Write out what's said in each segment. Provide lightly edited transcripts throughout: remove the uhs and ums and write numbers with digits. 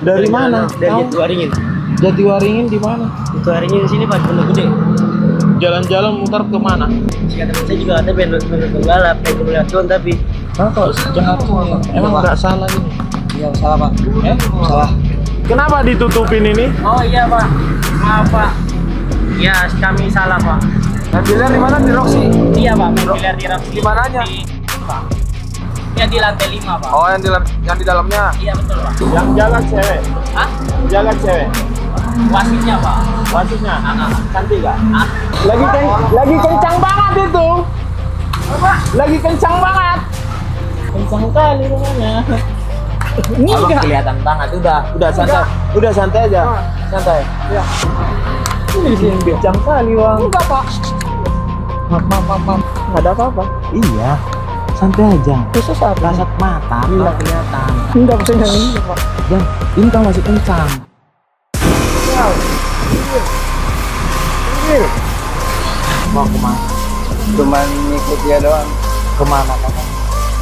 Dari mana? Dari Jatiwaringin. Jatiwaringin di mana? Jatiwaringin di sini Pak, di Pondok Gede. Jalan-jalan muter ke mana? Kata teman saya juga ada bener penggalap, pengen melihat John tapi Kok jahat ya? Emang nggak salah ini? iya salah Pak. Salah. Kenapa ditutupin ini? Oh iya Pak, maaf Pak. Ya kami salah Pak. Mobilnya di mana? Di Roxy? Iya Pak, miliar di Roxy. Di mananya? Pak. Ya di lantai 5 Pak. Oh, yang di dalamnya. Iya betul Pak. Yang jalan cewek. Hah? Jalan cewek. Wasitnya Pak. Wasitnya? Cantik gak? Hah? Lagi kencang banget itu. Apa? Lagi kencang banget. Kencang kali rumahnya. Ini enggak kelihatan banget. Udah santai. Udah santai aja. Santai. Iya. Ini sini kencang kali, Bang. Enggak, Pak. Maaf. Enggak ada apa-apa. Iya. Santai aja. Khusus apa? Kasat mata, enggak kelihatan. Enggak maksudnya ini, Pak. Jangan, ini kan masih kencang. Mau kemana? Cuman ngikut dia doang. Kemana katanya?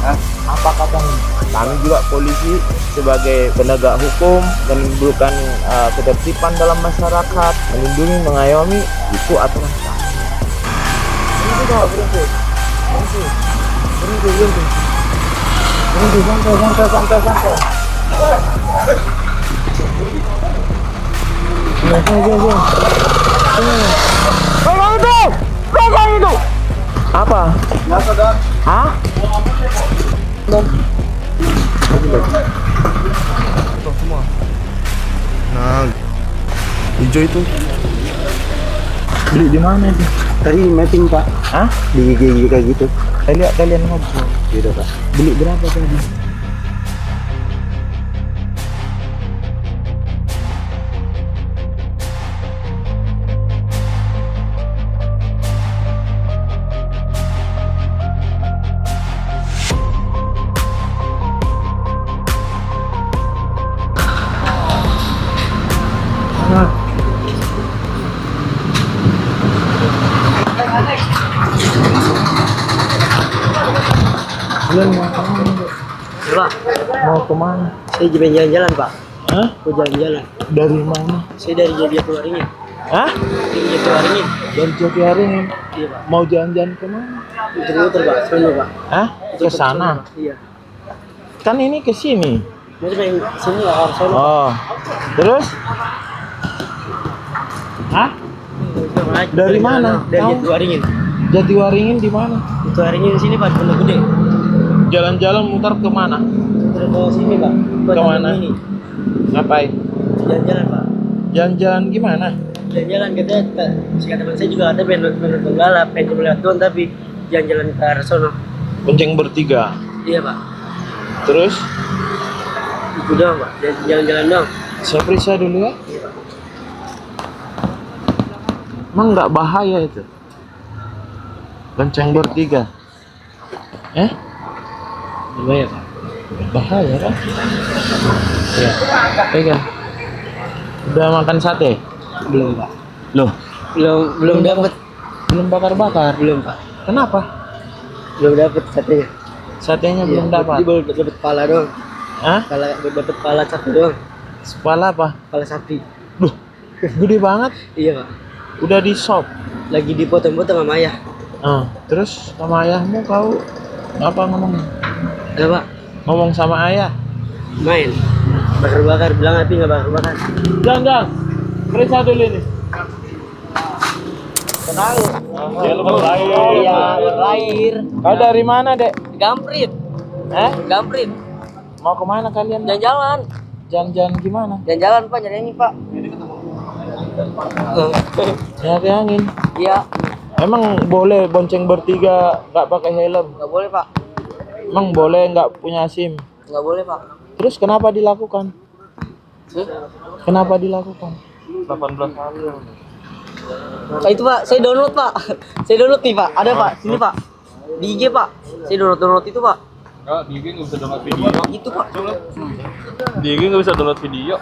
Hah? Apa katanya? Kami juga polisi sebagai penegak hukum menimbulkan ketertiban dalam masyarakat, melindungi, mengayomi, itu aturan kami. Berhenti kok, berhenti. Santai. Pegang itu. Apa? Masa dah? Hah? Semua. Nah, hijau itu. Beli di mana itu? Tadi mapping Pak. Hah? Di gigi kayak gitu. Saya lihat kalian ngobrol. Gitu Pak. Beli berapa tadi? Kalian mau kemana? Pak, Mau kemana? saya jalan-jalan Pak. Hah? Mau jalan-jalan. Dari mana? Saya dari Jatiwaringin. Hah? Dari Jatiwaringin. Dari Jatiwaringin. Iya Pak. Mau jalan-jalan kemana? Muter-muter Pak, sono Pak. Hah? Ke sana? Iya. Kan ini ke sini. Mau pengen sini lah harus sono. Oh. Terus? Hah? Dari mana? Dari Tahu? Jatiwaringin. Jatiwaringin di mana? Jatiwaringin di sini Pak, di Pondok Gede. Jalan-jalan muter ke mana? Terus ke sini Pak. Buat Kemana? Ini. Ngapain? Jalan-jalan Pak. Jalan-jalan gimana? Jalan-jalan kata teman saya juga ada bener penggalap, pengen melihat John tapi jalan-jalan ke arah sono. Bonceng bertiga. Iya Pak. Terus? Itu doang Pak. Jalan-jalan doang. Saya periksa dulu ya. Iya Pak. Emang nggak bahaya itu? Bonceng bertiga. Gimana Pak? Bahaya kan? Ya. Pegang. Udah makan sate? Belum Pak. Loh, Belum dapat. belum bakar-bakar. Belum Pak. Kenapa? Belum dapat satenya. Satenya belum Iya, dapat. jadi baru dapat pala doang. Hah? Baru dapat pala satu doang. Kepala apa? Pala sapi. Duh, gede banget. Iya Pak. Udah di shop. Lagi dipotong-potong sama ayah. Terus sama ayahmu kau apa ngomong? Enggak Pak. Ngomong sama ayah. Main. Bakar-bakar bilang api nggak bakar-bakar. Jangan. Periksa dulu ini. Kenal. Ya, lu berlahir. Iya, berlahir. Kau dari mana, Dek? Gamprit. Gamprit. Mau kemana kalian? Jalan-jalan. Jalan-jalan gimana? Jalan-jalan Pak, nyari angin Pak. Nyari angin. Iya, Emang boleh bonceng bertiga nggak pakai helm? nggak boleh Pak. Emang boleh nggak punya SIM? Nggak boleh Pak. Terus kenapa dilakukan? Kenapa dilakukan? 18 kali. Pak itu Pak, saya download Pak. Saya download nih Pak. Ada Pak, sini Pak. Di IG Pak. Saya download itu Pak. Enggak, di IG nggak bisa download video. Itu Pak. Di IG nggak bisa download video.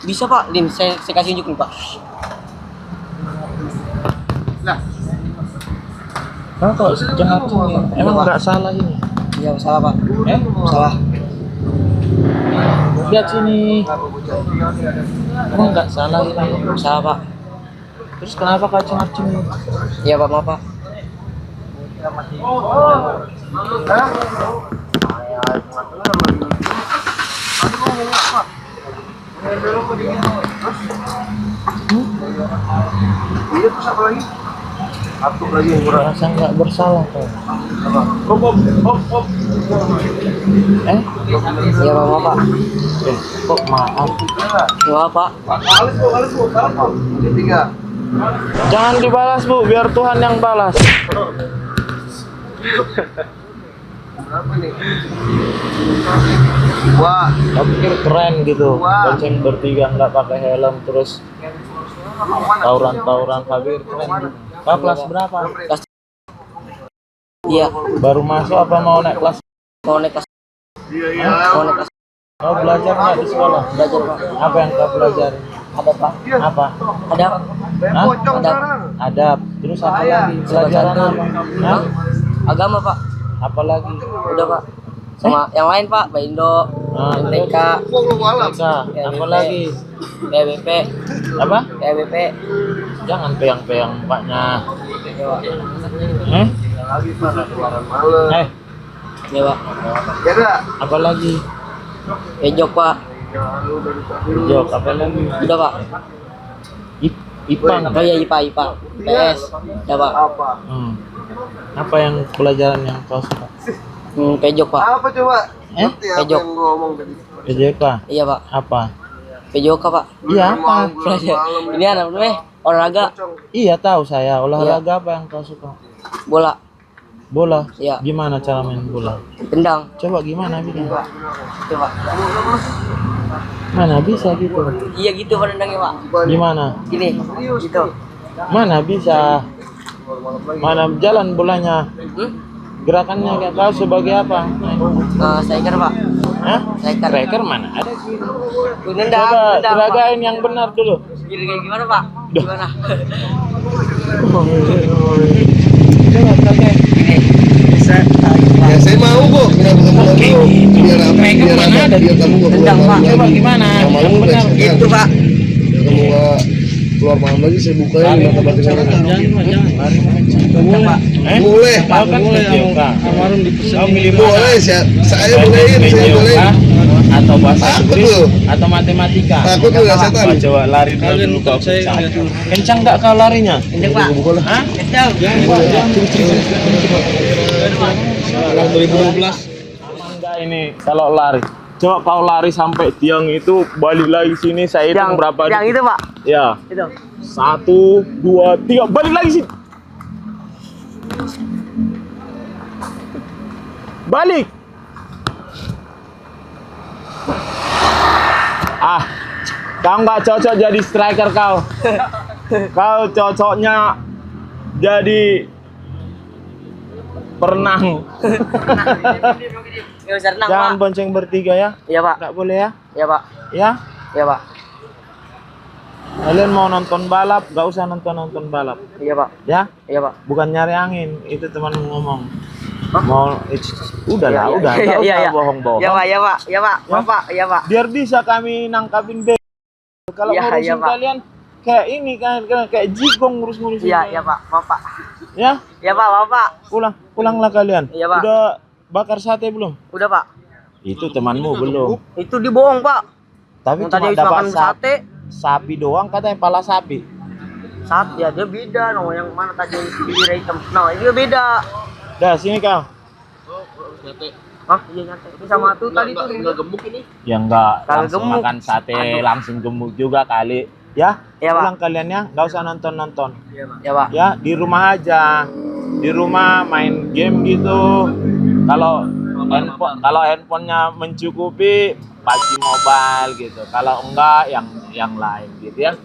Bisa Pak, Lim. Saya kasih unjuk nih Pak. Nah, Kok jahat ya? Emang nggak salah ini? Iya salah Pak. Eh? Salah. Lihat sini. Emang nggak salah ini. Salah pak. Terus kenapa kacung-kacung? Iya pak, maaf pak. Iya terus apa lagi? Satu lagi yang kurang. Rasa nggak bersalah kok. Hop. Iya pak, maaf pak. Kok maaf? Iya maaf pak. Alis bu. Ini 3. Jangan dibalas bu, biar Tuhan yang balas. Berapa nih? Wah, Aku pikir keren gitu, Wah. bonceng bertiga nggak pakai helm terus tawuran habis keren. Kau kelas berapa? Kelas. Iya. Baru masuk apa mau naik kelas? Mau naik kelas. iya. Mau naik kelas. Kau belajar nggak di sekolah? Belajar pak. Apa yang kau pelajari? Ada pak. Apa? Ada. Hah? Pocong Ada. sekarang. Adab. Terus apa Saya. lagi? Pelajaran apa? Hah? Agama pak. Apa lagi? Udah pak. Sama yang lain pak. Baindo. Ah, TK. Gua belum alam. Bisa. Apa lagi? PBP. Apa? PBP. Jangan peyang-peyang mbaknya. Iya pak. Lagi mana keluaran malam. Iya pak. Ya dah. Apa lagi? Ejok pak. Jok, apa lagi? Udah pak. Ipang. Oh iya IPA. PS. Ya pak. Apa? Apa yang pelajaran yang kau suka? Pejok pak. Apa coba? Eh? Ngerti apa Pejok. yang gua ngomong tadi? PJK. Iya pak. Apa? PJOK pak. Iya apa? Ini anak namanya olahraga Iya tahu saya. Olahraga apa yang kau suka? bola. Bola. Iya. Gimana cara main bola? Tendang. Coba gimana bikin? Itu pak. Mana bisa gitu? Iya gitu pak nendangnya pak. Gimana? Gini. Gitu. Mana bisa? Mana jalan bolanya? Gerakannya kayak kau sebagai apa? Striker pak. Hah? Striker. Striker mana? Ada Nendang. Coba Nendang pak. seragain yang benar dulu. Gini kayak gimana pak? Duh. Gimana? Coba seragain. Gini. Bisa. Ya saya mau kok. Kenapa kamu nggak mau? Biar apa? Mereka Biar mana apa? ada? Biar kamu nggak Tendang, keluar Pak. malam Coba lagi. gimana? Yang Yang malam benar. udah Gitu pak. Biar kamu nggak keluar malam lagi saya bukain mata batin Jangan, Pak. Boleh. Kau kan PJK. Kau milih Boleh. Saya bolehin. Saya bolehin. Atau bahasa Takut Inggris lu. atau matematika. Takut lu ya setan. Wah, coba lari dulu kau. Kencang nggak kau larinya? Kenceng pak. Hah? Kenceng. 2012. Aman nggak ini kalau lari? Coba kau lari sampai tiang itu balik lagi sini saya hitung berapa Yang detik. itu pak. Ya. Itu. 1, 2, 3 balik lagi sini. Balik. Kau nggak cocok jadi striker kau. Kau cocoknya jadi perenang. Nggak bisa renang Jangan pak. bonceng bertiga ya. Iya pak. Nggak boleh ya. Iya pak. Ya. Iya pak. Kalian mau nonton balap, nggak usah nonton balap. Iya pak. Ya. Iya pak. Bukan nyari angin, itu teman ngomong. Mau udahlah, udah. Iya Nggak iya usah iya. bohong-bohong. Iya pak. Iya pak. Iya pak. Maaf pak. Iya pak. Biar bisa kami nangkapin deh. Kalau Iya, ngurusin iya, Pak. kalian kayak ini kan kayak jigong ngurus-ngurusin. Iya kalian. iya pak. Maaf pak. Ya, Iya pak. Maaf pak. pulanglah kalian. Iya, Pak. Udah bakar sate belum? Udah pak. Itu temanmu belum. Itu dibohong pak. Tapi Yang tadi cuma habis dapat makan sate. sapi doang katanya, pala sapi. Sate ya dia beda. No yang mana tadi yang bibir hitam. Nah ini dia beda. Dah sini kau. Hah? Iya nyate. Ini sama tuh tadi tuh. Nggak gemuk ini. Ya enggak Kalau langsung gemuk. makan sate Aduh. langsung gemuk juga kali. Ya, Iya, Pak. pulang kalian ya, nggak usah nonton. Ya pak. Ya, di rumah aja. Di rumah main game gitu. Kalau handphonenya mencukupi, PUBG Mobile gitu. Kalau enggak yang lain gitu ya.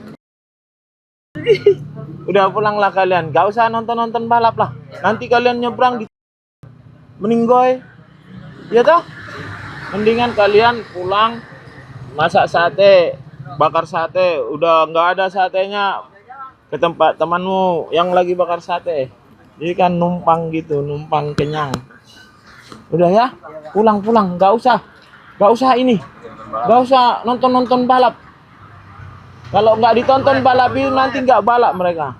Udah pulanglah kalian, nggak usah nonton balap lah. Nanti kalian nyebrang di meninggoy. Ya toh? Mendingan kalian pulang masak sate, bakar sate, udah nggak ada satenya ke tempat temanmu yang lagi bakar sate. Jadi kan numpang gitu, numpang kenyang. Udah ya, pulang, nggak usah ini. Gak usah nonton balap. Kalau nggak ditonton balap itu nanti nggak balap mereka.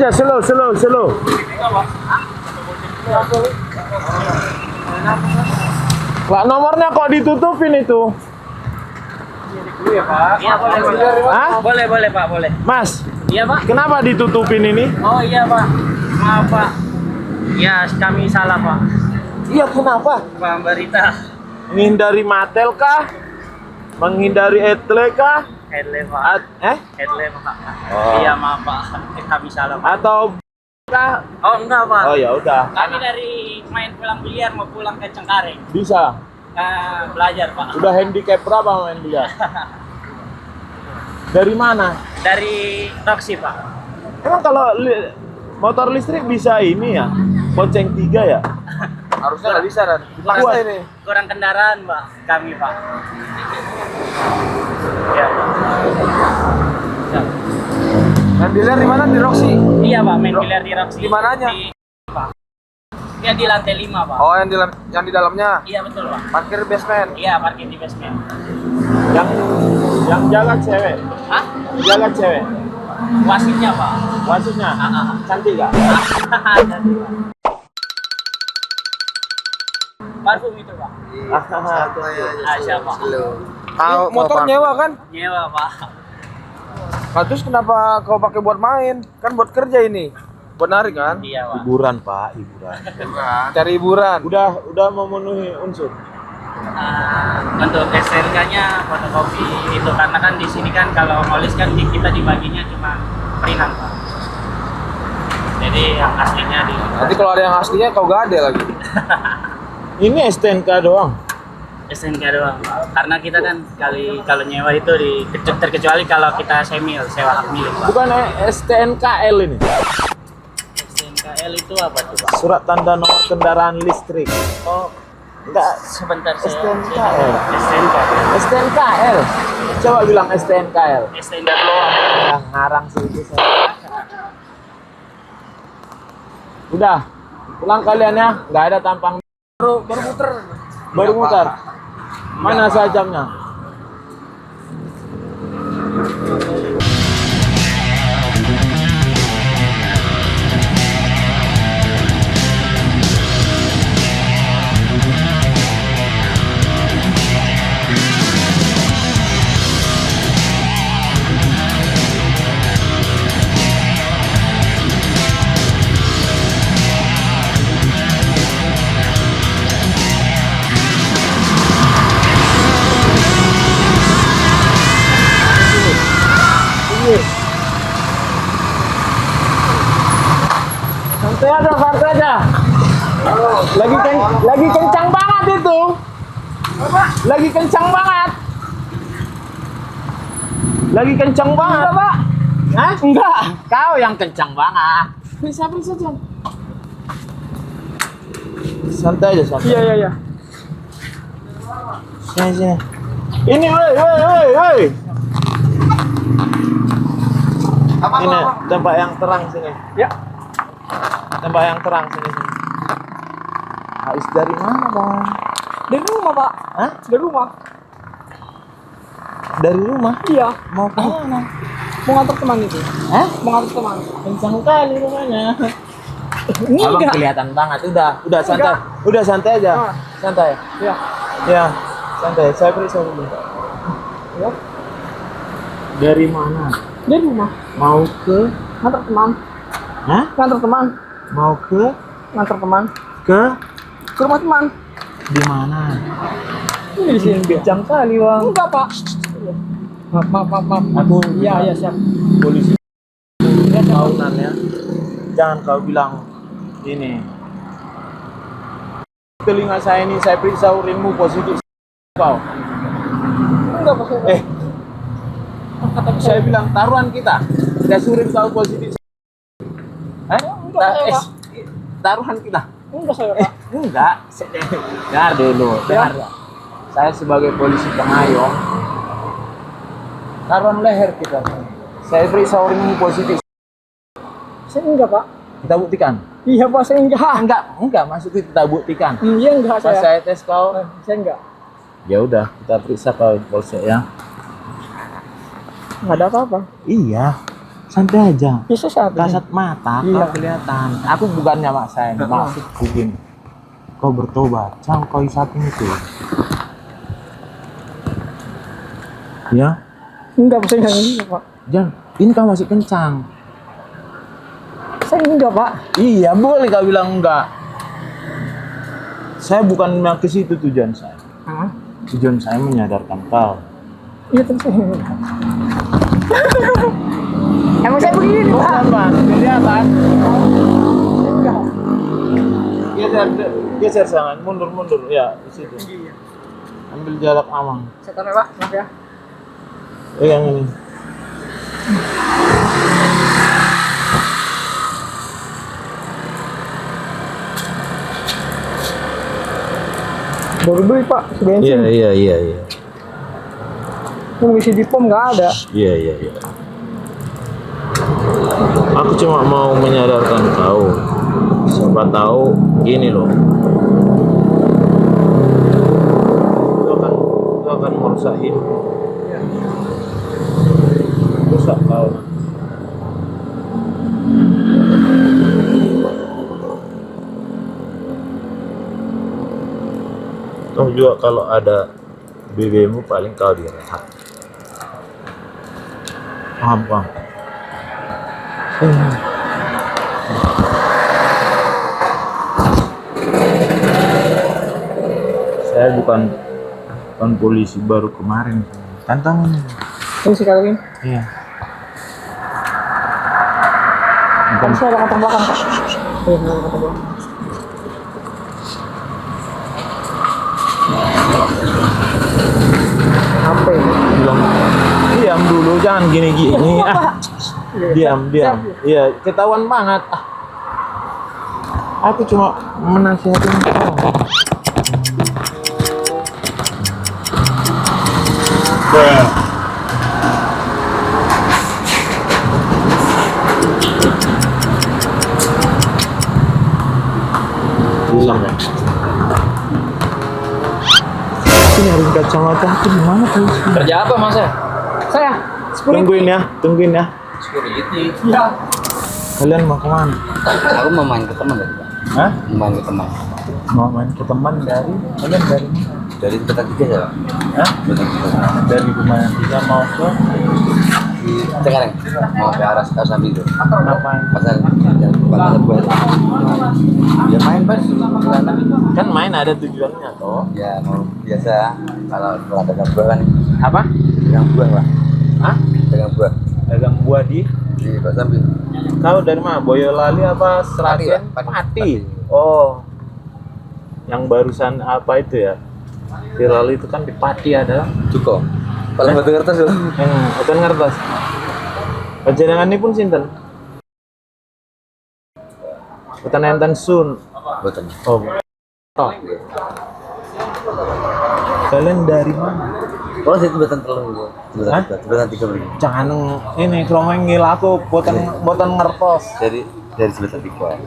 Slow aja, slow. Lah nomornya kok ditutupin itu? Iya boleh. Hah? Boleh Pak, boleh. Mas, Iya Pak. kenapa ditutupin ini? Oh iya Pak. Maaf Pak. Ya kami salah Pak. Iya, kenapa? Pak Berita. Menghindari matel kah? Menghindari etle kah? Headlamp Pak. Headlamp Pak. Oh. Iya maaf Pak. Kami salah Pak. Atau kah? Oh enggak Pak. Oh ya udah. Kami dari main pulang biliar mau pulang ke Cengkareng. Bisa. Belajar Pak. Udah handicap berapa main biliar? Dari mana? Dari Roxy Pak. Emang kalau motor listrik bisa ini ya? Bonceng 3 ya? Harusnya nggak bisa kan? Kuat ini. Kurang kendaraan Pak. Kami Pak. Ya Pak. Ya. Main biliar di mana? Di Roxy. Iya Pak, main biliar di Roxy. Di mananya? Pak. Ya di lantai 5 Pak. Oh, yang di dalamnya. Iya betul Pak. Parkir basement. Iya parkir di basement. Yang jaga cewek. Hah? Jaga cewek. Wasitnya Pak. Maksudnya cantik gak? Parfum itu Pak. Siapa? Motor nyewa kan? Nyewa Pak. Nah, terus kenapa kau pakai buat main? Kan buat kerja ini. Buat narik kan? Iya Pak. Hiburan Pak, hiburan. Cari hiburan. Udah memenuhi unsur. Untuk STNK-nya fotokopi itu karena kan di sini kan kalau nulis kan kita dibaginya cuma printan Pak. Jadi yang aslinya di Nanti kalau ada yang aslinya kau gak ada lagi. Ini STNK doang. STNK doang Pak. Karena kita kan kalau nyewa itu terkecuali kalau kita sewa hak milik Pak. Bukan STNKL ini. STNKL itu apa tuh Pak? Surat tanda nomor kendaraan listrik. Oh Enggak, sebentar saya. STNKL. STNKL. STNKL. Coba bilang STNKL. STNKL. Yang ngarang sih itu saya. Udah, pulang kalian ya. Nggak ada tampang. Baru muter. Mana sajamnya? Santai aja. Lagi kencang banget itu. Lagi kencang banget. Enggak, Pak. Hah? Enggak. Kau yang kencang banget. Bisa saja. Santai aja, santai. Iya. Sini. Ini, woi. Ini tempat yang terang sini. Ya. Tempat yang terang sini. Habis dari mana, Bang? Dari rumah, Pak. Hah? Dari rumah. Dari rumah? Iya. Mau ke mana? Mau ngantar teman itu. Hah? Mau ngantar teman. Kencang kali rumahnya. Abang Enggak. kelihatan banget. Udah santai. Udah santai aja. Santai. Iya. Ya, santai. Saya periksa dulu. Ya. Dari mana? Dari rumah. Mau ke? Ngantar teman. Hah? Ngantar teman. Mau ke? Ngantar teman. Ke? Ke rumah teman. Di mana? Ini di sini. Kencang kali, Bang. Enggak, Pak. Maaf. Aku Iya, siap. polisi. Ya, siap. Tahunan ya. Jangan kau bilang ini. telinga saya ini, saya periksa urinmu positif kau. Enggak Pak. Saya bilang taruhan kita, tes urin kau positif. Taruhan kita. Enggak saya Pak. Enggak. Dengar dulu, dengar. Saya sebagai polisi pengayom, taruhan leher kita. Saya periksa urinmu positif. Saya enggak Pak. Kita buktikan. Iya Pak, saya enggak. Enggak, maksudnya kita buktikan. Iya enggak Pas saya. saya tes kau, Saya enggak. ya udah kita periksa kau polsek ya. Enggak ada apa-apa. Iya, santai aja. Bisa saat ini. Kasat mata, Iya. kau kelihatan. Aku bukannya maksain, maksud begini. Kau bertobat, jangan kau isatin itu. Ya, Enggak, saya enggak Pak. jangan. Ini kau masih kencang. Saya enggak Pak. Iya, boleh kau bilang enggak. Saya bukan ke situ tujuan saya. Hah? Tujuan saya menyadarkan kau. Iya tentu saya enggak. Emang saya begini Pak. Bukan, kelihatan. Enggak. Geser sangat, mundur ya di situ. Ambil jarak aman. Saya taruh Pak, maaf ya. Yang ini. Baru beli Pak, sebensin. Iya. Yang bisa di pom nggak ada. Iya. Aku cuma mau menyadarkan kau. Siapa tahu gini loh. Itu akan merusak hidup. Rusak kau. Toh juga kalau ada BB-mu paling kau direhat. Paham bang? Saya bukan polisi baru kemarin. Tantang ini. Ini sekali ini. Iya. Kan saya ada kantong belakang Pak. Iya, ada kantong belakang. Apa ini? Bilang, diam dulu, jangan gini-gini. Diam. Iya, ketahuan banget. Aku cuma menasihatin kau. Bilang ya. Ini harus kacamata aku di mana kali? Kerja apa Mas ya? Saya Tungguin ya. Security. Iya. Kalian mau kemana? Aku mau main ke teman tadi Pak. Hah? Mau main ke teman. Mau main ke teman dari? Kalian dari mana? Dari tempat tiga ya Pak. Hah? Dari rumah yang kita mau ke Di Cengkareng. Mau ke arah Sambi itu. ngapain? Pasar pasar buah. Ya main Mas. Kan main ada tujuannya toh. Ya mau biasa kalau dagang buah kan Apa? dagang buah Pak. Hah? Dagang buah Dagang buah di? di Pak Sambi. Kau dari mana? Boyolali apa Seragen? Pati. Pati. Oh. Yang barusan apa itu ya? Viral itu kan di Pati ada. Cukup. Paling batu kertas loh. Open ngertos. Panjenengan ini pun sinten? Bukan enten sun. Betul. Oh. Oh. Kalian dari mana? Oh, situ betul telur. Hah? Betul 3 Jangan ini kromengil aku boten ngertos. dari sebelah 3.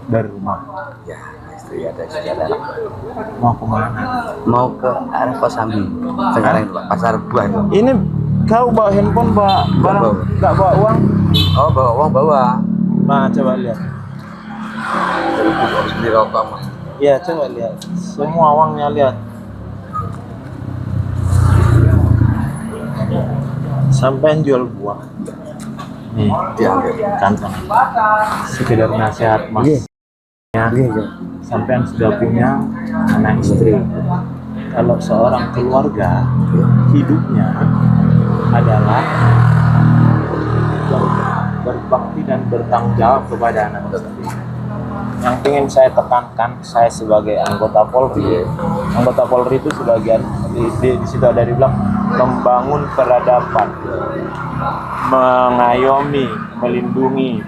Dari rumah. Ya, istri ada anak. Mau kemana? Mau ke arah Kosambi. Sekarang Pak, pasar buah itu. Ini kau bawa handphone, bawa barang, nggak bawa uang? Oh, bawa uang bawa. Nah, coba lihat. Harus beli rokok Mas. Ya, coba lihat. Semua uangnya lihat. Sampai jual buah. Nih, Diambil. kantong. Sekedar nasihat mas. Ya, sampean sudah punya anak istri. Kalau seorang keluarga, hidupnya adalah berbakti dan bertanggung jawab kepada anak istri. yang ingin saya tekankan, saya sebagai anggota Polri itu sebagian di situ ada dibilang membangun peradaban, mengayomi, melindungi,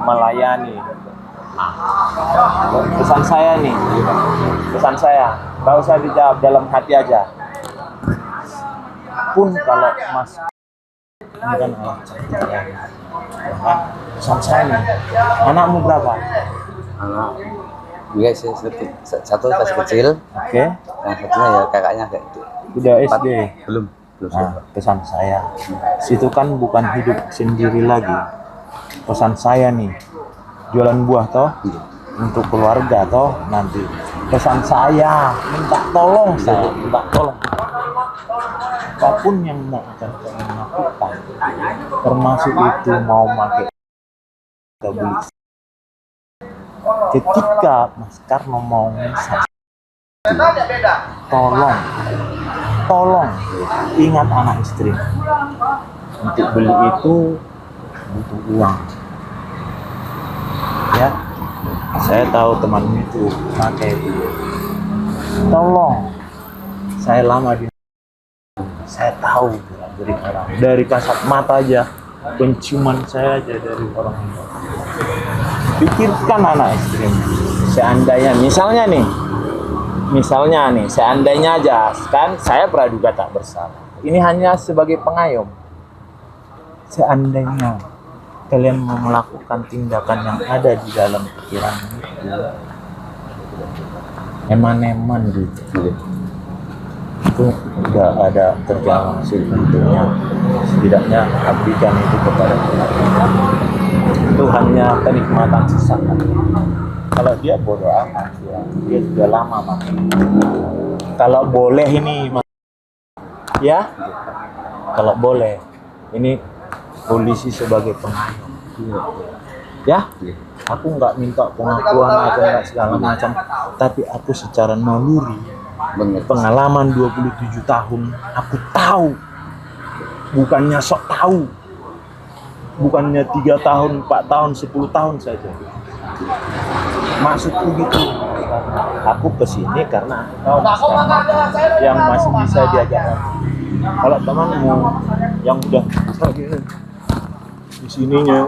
melayani. Pesan saya nih, nggak usah dijawab, dalam hati aja. Pun kalau Mas ini kan pesan saya nih, anakmu berapa? Anak gue sih satu masih kecil. Oke. Yang satunya ya kakaknya kayak itu. Udah SD? Belum. Nah, pesan saya, situ kan bukan hidup sendiri lagi. Pesan saya nih, jualan buah toh, untuk keluarga toh nanti. Pesan saya, minta tolong saya, minta tolong. Apapun yang mau akan kalian lakukan, termasuk itu mau pakai beli. Ketika Mas Karno mau ngisap, tolong ingat anak istri. Untuk beli itu butuh uang. Ya, saya tahu teman itu pakai itu. Tolong, saya lama di, saya tahu dari orang, dari kasat mata aja, penciuman saya aja dari orang itu. Pikirkan anak istrinya. Seandainya, misalnya nih, seandainya aja, kan saya praduga tak bersalah. Ini hanya sebagai pengayom. Seandainya kalian mau melakukan tindakan yang ada di dalam pikiran itu, eman-eman gitu, itu udah ada kerja langsung tentunya. Setidaknya abdikan itu kepada Tuhan. Itu hanya kenikmatan sesaat. Kalau dia bodoh amat, dia sudah lama makan. Kalau boleh ini, ya, kalau boleh, ini polisi sebagai pengayom, ya. Aku nggak minta pengakuan atau nggak segala macam, tapi aku secara naluri, pengalaman 27 tahun, aku tahu, bukannya sok tahu, bukannya 3 tahun, 4 tahun, 10 tahun saja. Maksudku gitu, aku kesini karena aku tahu yang masih bisa diajak. Kalau temanmu yang udah di sininya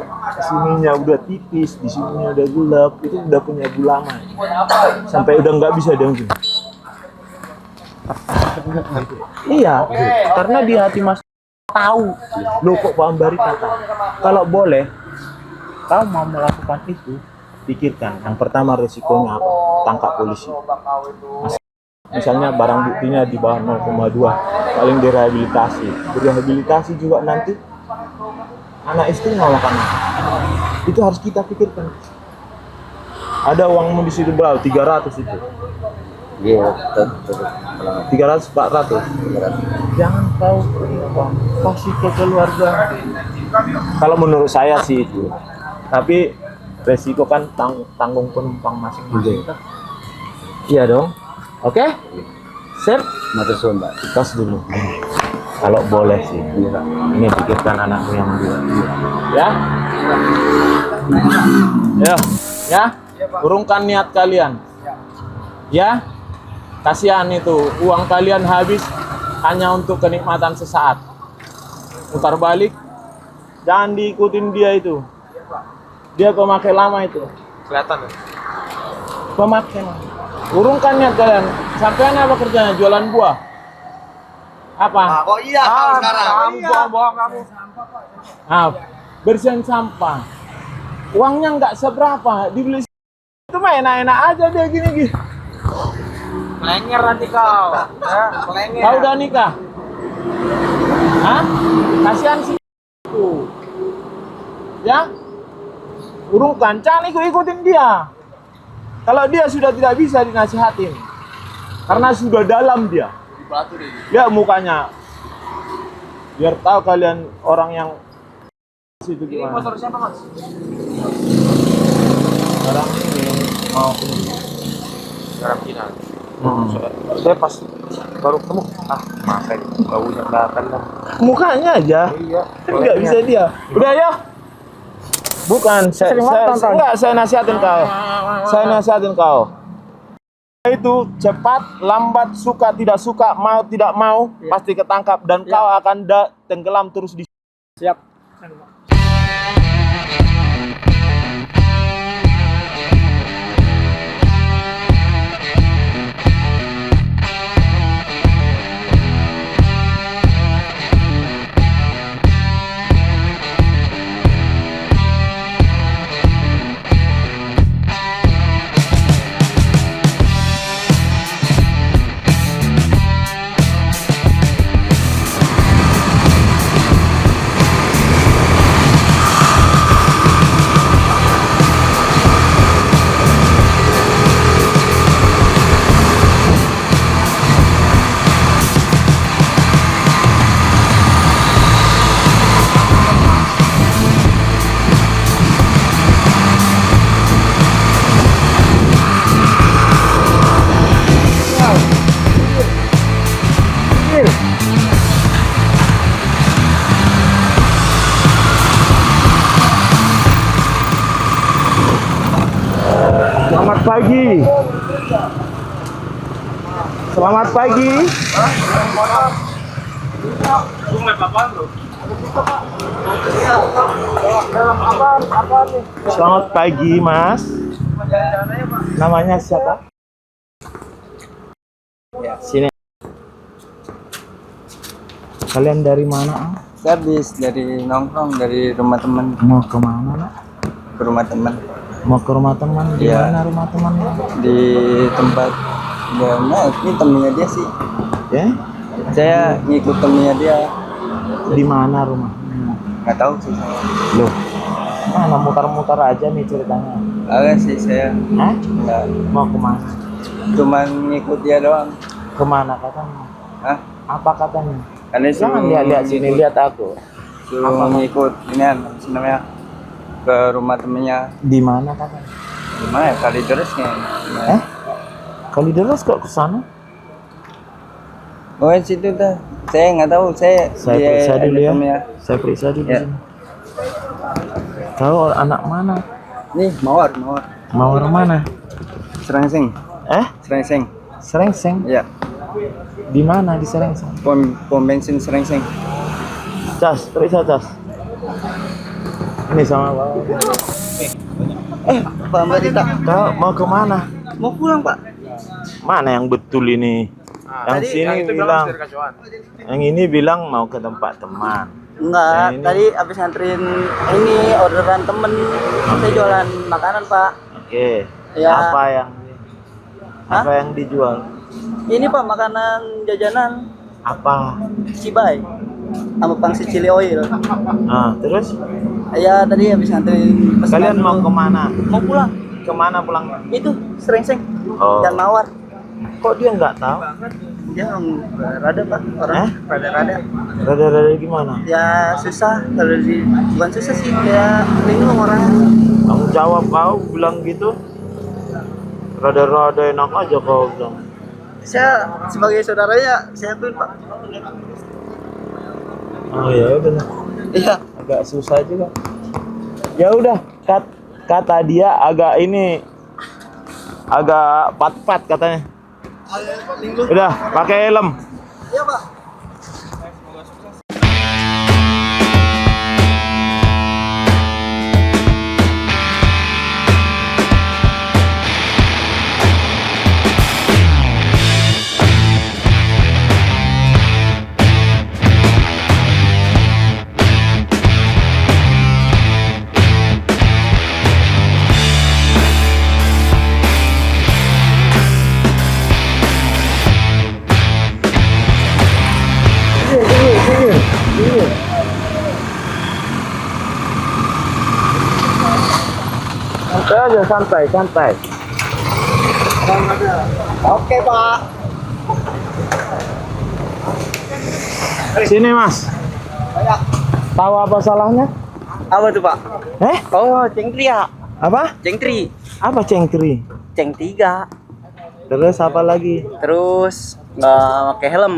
udah tipis, di sininya udah gelap, itu udah punya gulama, sampai udah nggak bisa dengki. Iya, karena di hati Mas tahu, lo kok Pak Ambari kata, kalau boleh, kau mau melakukan itu, pikirkan, yang pertama resikonya apa? Tangkap polisi. Misalnya barang buktinya di bawah 0,2, paling direhabilitasi. Direhabilitasi juga nanti anak istri nolak anak. Itu harus kita pikirkan. Ada uangmu di situ berapa? 300 itu. Iya, 300, 400. Jangan kau kasih ke keluarga. Kalau menurut saya sih itu. Tapi resiko kan tanggung penumpang masing-masing. Iya dong. Oke? Sip? matur suwun, Pak. Tos dulu. Kalau boleh sih. Ini pikirkan anakmu yang dua. Ya? Ya? Urungkan niat kalian. Ya? Kasihan itu, uang kalian habis hanya untuk kenikmatan sesaat. Putar balik, jangan diikutin dia itu. Dia pemakai lama itu. Kelihatan ya? Pemakai lama. Urungkan niat kalian. Sampean apa kerjanya? Jualan buah? Apa? Kok iya kamu sekarang? Kamu bohong kamu. Bersihin sampah. Uangnya nggak seberapa. Dibeli itu mah enak-enak aja dia gini-gini. Melenger nanti kau. Ya, melenger. Kau udah nikah? Hah? Kasihan sih itu. Ya? Urungkan, jangan ikut-ikutin dia. Kalau dia sudah tidak bisa dinasihatin. Karena sudah dalam dia. Lihat mukanya. Biar tahu kalian orang yang itu Ini gimana. motor siapa, Mas? Orang ini mau ini. Karantina. Saya pas baru ketemu, makanya baunya kelihatan lah. Mukanya aja. Iya. Nggak bisa dia. Udah ya. Bukan, saya nasihatin kau. Saya nasihatin kau. Itu cepat, lambat, suka tidak suka, mau tidak mau, pasti ketangkap dan kau akan tenggelam terus di. Siap. Selamat pagi. Selamat pagi. Selamat pagi, Mas. Namanya siapa? Ya. Sini. Kalian dari mana? Saya habis dari nongkrong dari rumah teman Mau kemana, Nak? ke rumah teman Mau ke rumah teman. Di Iya. mana rumah teman? di tempat mana ini temennya dia sih. Ya? Saya ngikut temennya dia. Di mana rumah? Nggak tahu sih saya. Loh. Mana mutar-mutar aja nih ceritanya. Agak sih saya Hah? nggak, Mau kemana? cuman ngikut dia doang. Kemana katanya? Hah? Apa katanya? Karena Jangan lihat-lihat sini, lihat aku. suruh ngikut ini namanya ke rumah temennya. Di mana katanya? Gimana ya, kali terus Eh? Kalideres kok ke sana? Oh situ dah. Saya nggak tahu, saya Saya periksa dulu ya. temennya. Saya periksa dulu Ya. sini. Kau anak mana? Nih mawar Mawar mana? Serengseng. Serengseng. Serengseng. Ya, Di mana di Serengseng? pom bensin Serengseng. Cas, periksa cas. Ini sama Bapak. Pak Mbak Dita, Kau mau ke mana? mau pulang Pak? Mana yang betul ini? Yang sini bilang, yang ini bilang mau ke tempat teman. Enggak, Yang ini- tadi habis nganterin ini orderan temen. Saya jualan makanan, Pak. Oke. Ya. Apa yang dijual? Ini Pak makanan jajanan Apa? Cibai sama pangsit chili oil. Terus Ya tadi habis nganterin pesanan kalian mau dulu. kemana? Mau pulang. Kemana pulangnya? Itu Serengseng Oh. dan Mawar. Kok dia nggak tahu? Dia rada Pak, orang rada-rada. Rada-rada gimana? Ya susah kalau bukan susah sih, ya bingung orangnya. Kamu jawab, kau bilang gitu. Rada-rada enak aja kau bilang. Saya sebagai saudaranya saya tuh Pak. Oh ya udah. Iya. Agak susah juga. Ya udah, kata dia agak ini agak pat-pat katanya. Udah, pakai helm. Iya Pak. Santai aja, santai. Oke Pak. Sini Mas. Tahu apa salahnya? Apa tuh Pak? Oh, cengkri ya. Apa? Cengkri. Apa cengkri? Ceng 3. Terus apa lagi? Terus nggak pakai helm.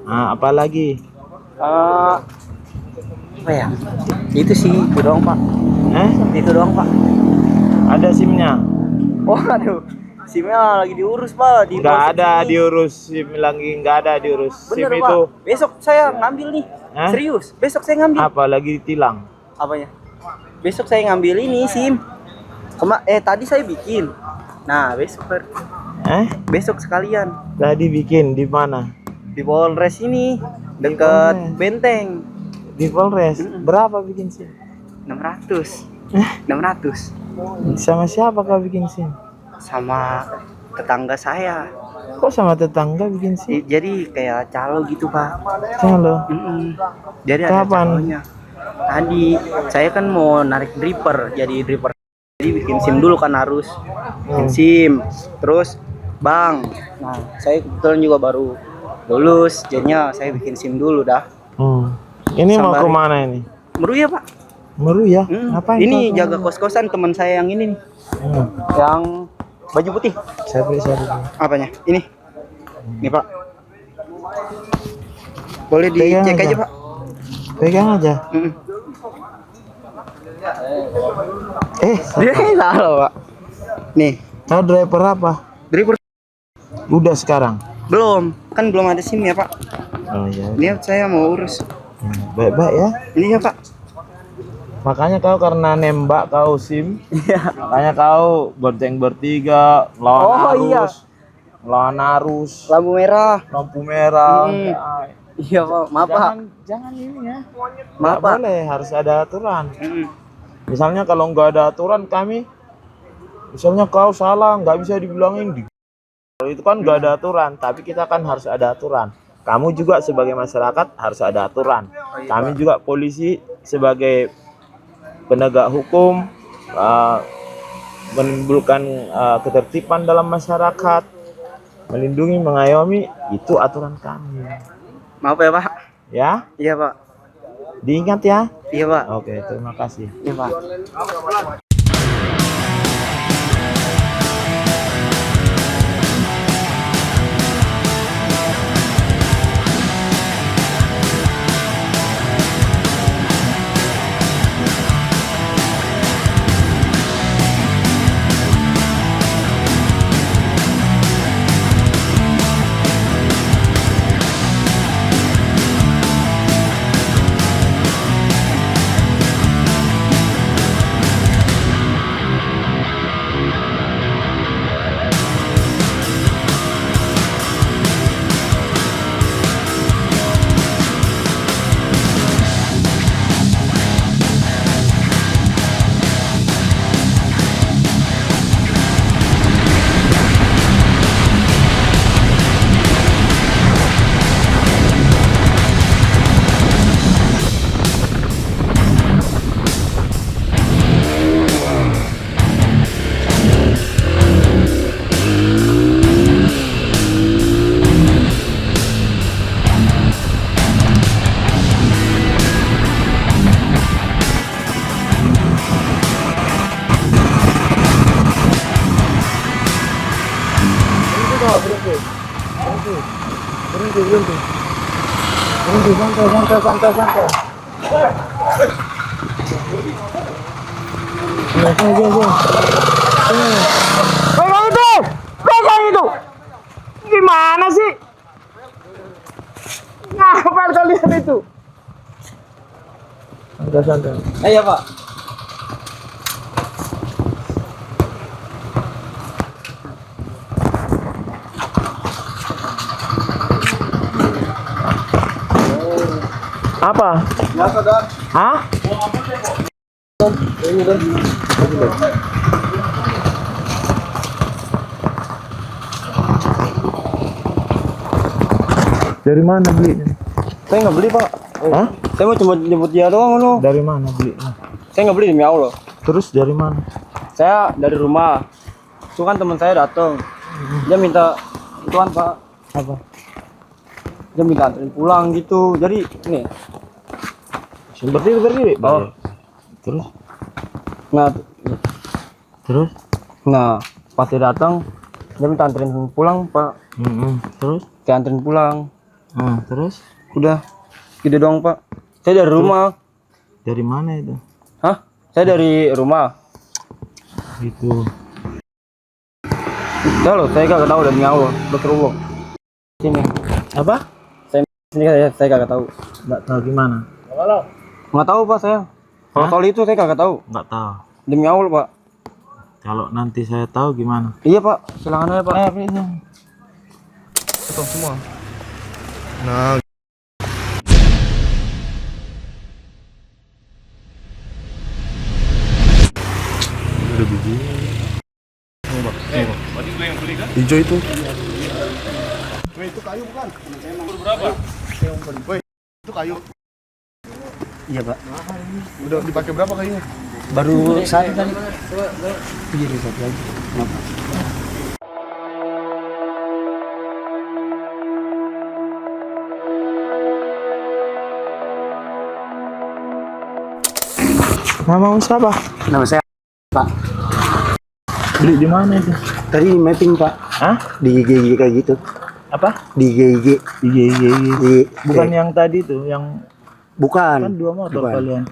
Apa lagi? Apa ya? Itu sih, itu doang Pak. Itu doang Pak. Ada SIM-nya? Waduh, SIM-nya lagi diurus Pak di Nggak polsek ada sini. diurus SIM lagi, nggak ada diurus SIM Bener Pak. itu. Besok saya ngambil nih. Hah? Serius, besok saya ngambil. Apa lagi ditilang? Apanya? Besok saya ngambil ini SIM. Tadi saya bikin. Nah, besok sekalian Tadi bikin di mana? di Polres ini Di dekat Polres. Benteng. Di Polres. Berapa bikin SIM? 600. 600 Sama siapa kau bikin SIM? sama tetangga saya. Kok sama tetangga bikin SIM? Jadi kayak calo gitu Pak. Halo. Jadi ada Kapan? calonya. Tadi saya kan mau narik dripper, jadi bikin SIM dulu kan harus bikin SIM. Terus Bang, nah saya kebetulan juga baru lulus, jadinya saya bikin SIM dulu dah. Ini mau Sambari. kemana ini? Meruya Pak. Meruya? Ngapain? Ini kau jaga kemana? kos-kosan teman saya yang ini nih, yang baju putih. Saya beli. Apanya? Ini. Nih Pak. Boleh Pegang dicek aja aja. Pak. Pegang aja. Salah Pak. Nih, Kau driver apa? dripper Udah sekarang. belum, kan belum ada SIM ya Pak. Oh iya. Ini saya mau urus. Baik-baik ya. Ini ya Pak. Makanya kau karena nembak kau SIM, Iya. makanya kau bonceng bertiga, lawan arus, Lampu merah. lampu merah. Iya Pak, maaf Pak. Jangan ini ya. Maaf Nggak Pak. boleh, harus ada aturan. Misalnya kalau nggak ada aturan misalnya kau salah, nggak bisa dibilangin kalau itu kan nggak ada aturan, tapi kita kan harus ada aturan. Kamu juga sebagai masyarakat harus ada aturan. Kami juga polisi sebagai penegak hukum menimbulkan ketertiban dalam masyarakat, melindungi, mengayomi, itu aturan kami. Maaf ya Pak. Ya, Iya Pak. diingat ya. Iya Pak. Oke, terima kasih. Iya Pak. Santai. Pegang itu. Gimana sih? Ngapa kalian itu? Santai. Iya Pak. Apa? Biasa dan. Hah? Dari mana belinya? Saya nggak beli Pak. Hah? Saya mau cuma jemput dia doang loh. Dari mana belinya? Saya nggak beli demi Allah. Terus dari mana? Saya dari rumah. Itu kan teman saya datang. Dia minta ituan Pak. Apa? Dia minta anterin pulang gitu. Jadi nih. Berdiri. Oh. Terus? Nah, nah pas dia datang dia minta anterin pulang Pak. Terus? Saya anterin pulang. Terus? Udah gitu doang Pak. Saya dari rumah. Dari mana itu? Hah? Saya dari rumah. Gitu. Tahu loh, saya kagak tahu dari awal. Betul. Sini. Apa? Sini saya kagak tahu. Nggak tahu gimana? Nggak tahu Pak saya. Kalau Hah? tol itu saya kagak tahu. Nggak tahu. Demi Allah Pak. Kalau nanti saya tahu gimana? Iya Pak, silakan aja Pak. Potong semua. Nah, udah begini. Hijau itu. Itu kayu bukan? Berapa? Woi, itu kayu. Iya Pak. Udah dipakai berapa kayunya? Baru satu tadi. Jadi satu lagi. Maaf. Nama siapa? Nama saya Pak. Beli di mana itu? Tadi mapping Pak. Hah? Di IG kayak gitu. Apa? Di IG. Iya. Di, Bukan yang tadi tuh, yang bukan. kan 2 motor Bukan. kalian.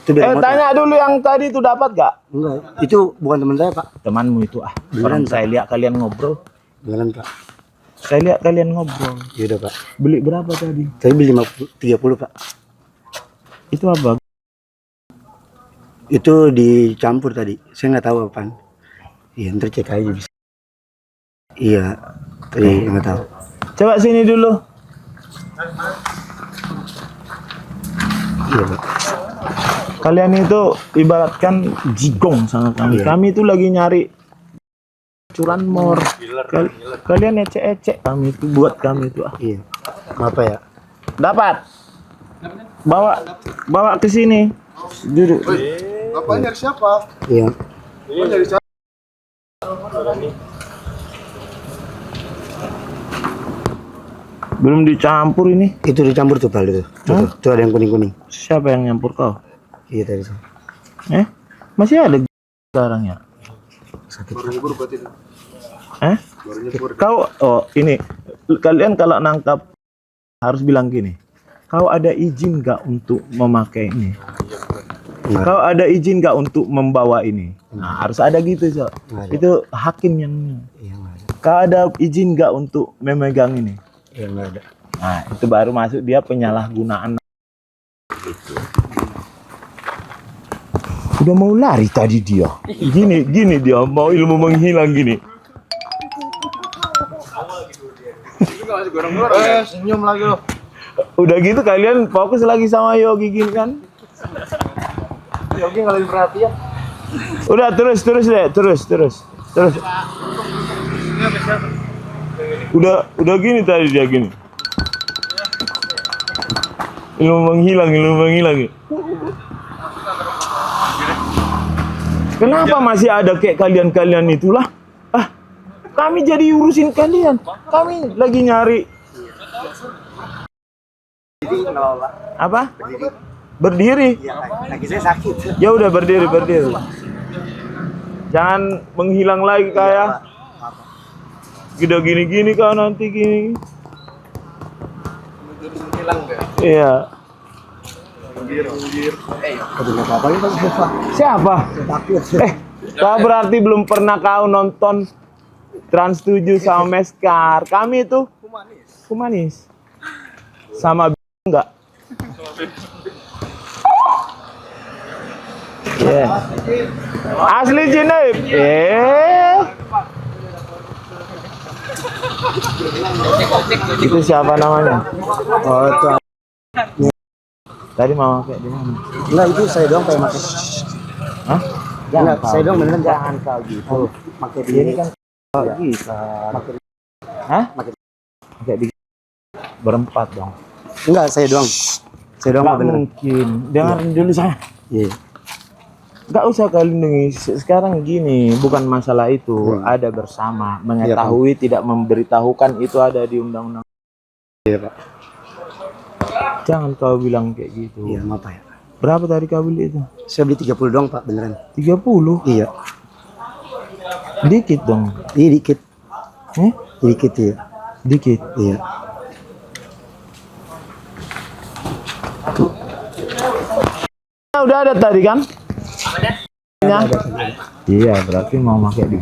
Itu dari motor. Tanya dulu yang tadi itu dapat gak? Enggak. Itu bukan teman saya Pak. Temanmu itu Beneran, Orang Pak. saya lihat kalian ngobrol. Beneran Pak. Saya lihat kalian ngobrol. Ya udah Pak. Beli berapa tadi? Saya beli 30 Pak. Itu apa? Itu dicampur tadi. Saya nggak tahu apaan. Iya, ntar cek aja bisa. Iya, tadi nggak tahu. Coba sini dulu. Iya Pak. Kalian itu ibaratkan jigong sama kami. Iya. Kami itu lagi nyari curanmor. Kalian ecek-ecek kami itu buat kami itu. Iya. Apa ya? Dapat. Bawa ke sini. Duduk. Bapak nyari siapa? Iya. Bapak nyari siapa? Belum dicampur ini. Itu dicampur tuh Pak itu. Hah? Tuh ada yang kuning-kuning. Siapa yang nyampur kau? Iya tadi. Masih ada sekarang ya? Baru nyebur berarti. Baru nyebur. Kau ini kalian kalau nangkap harus bilang gini. Kau ada izin nggak untuk memakai ini? Enggak. Kau ada izin nggak untuk membawa ini? Nah, harus ada gitu, Cok. Nggak ada. Itu hakim yang. Iya nggak ada. Kau ada izin nggak untuk memegang ini? Iya nggak ada. Nah, itu baru masuk dia penyalahgunaan. Gitu. Udah mau lari tadi dia. Gini dia mau ilmu menghilang gini. Senyum lagi lo. Udah gitu kalian fokus lagi sama Yogi gini kan? Yogi ngalihin perhatian. Udah terus deh, terus. Udah gini tadi dia gini. Ilmu menghilang. Kenapa masih ada kayak kalian itulah? Kami jadi urusin kalian. Kami lagi nyari apa? Berdiri. Lagi saya sakit. Ya udah berdiri. Jangan menghilang lagi kayak. Udah gini kau nanti gini. Iya. Siapa? Kau berarti belum pernah kau nonton Trans 7 sama Meskar. Kami itu humanis. Sama enggak? Yeah. Asli Jinib. Itu siapa namanya? Oh itu. Tadi mama kayak di mana? Enggak itu saya doang kayak pakai. Hah? Enggak, saya doang beneran jangan kau gitu. Pakai Dia ini kan kau gitu. Hah? Pakai di berempat dong. Enggak, saya doang. Saya doang Nggak beneran. mungkin. Dengarin dulu saya. Iya. Nggak usah kalian dengi. Sekarang gini, bukan masalah itu. Ada bersama. Mengetahui, tidak memberitahukan itu ada di undang-undang. Iya, Pak. Jangan kau bilang kayak gitu. Iya, maaf ya. Berapa tadi kau beli itu? Saya beli 30 doang, Pak, beneran. 30? Iya. Dikit dong. Iya dikit. Dikit ya. Dikit. Iya. Udah ada tadi kan? Iya, berarti mau pakai di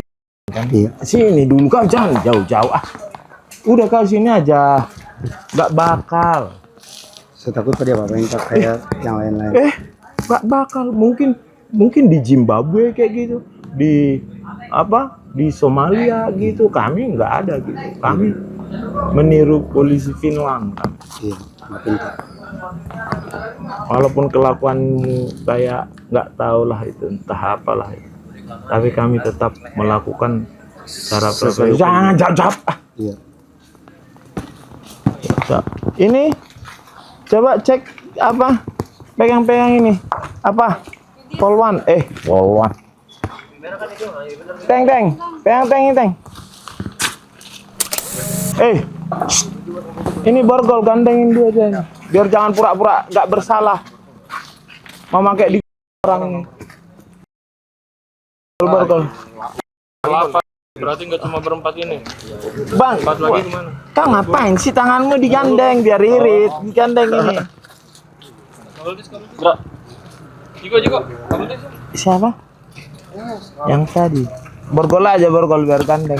kan? Sini dulu kan, jangan jauh-jauh. Udah kau sini aja, nggak bakal. Saya takut tadi apa-apain Pak, kayak yang lain-lain. Nggak bakal. Mungkin di Zimbabwe kayak gitu, di di Somalia gitu. Kami nggak ada gitu. Kami meniru polisi Finland kan. Iya, makin Pak. Walaupun kelakuanmu kayak nggak tahu lah itu, entah apalah itu. Tapi kami tetap melakukan secara profesional. Jangan jawab. Iya. Ini coba cek pegang-pegang ini polwan polwan teng pegang ini teng shh. Ini borgol, gandengin dia aja ini. Biar jangan pura-pura nggak bersalah mau pakai di orang ini. Borgol Berarti nggak cuma berempat ini. bang, Lagi gimana? kau ngapain sih tanganmu digandeng biar irit digandeng ini. Jiko. Siapa? Yang tadi. Borgol aja, borgol biar gandeng.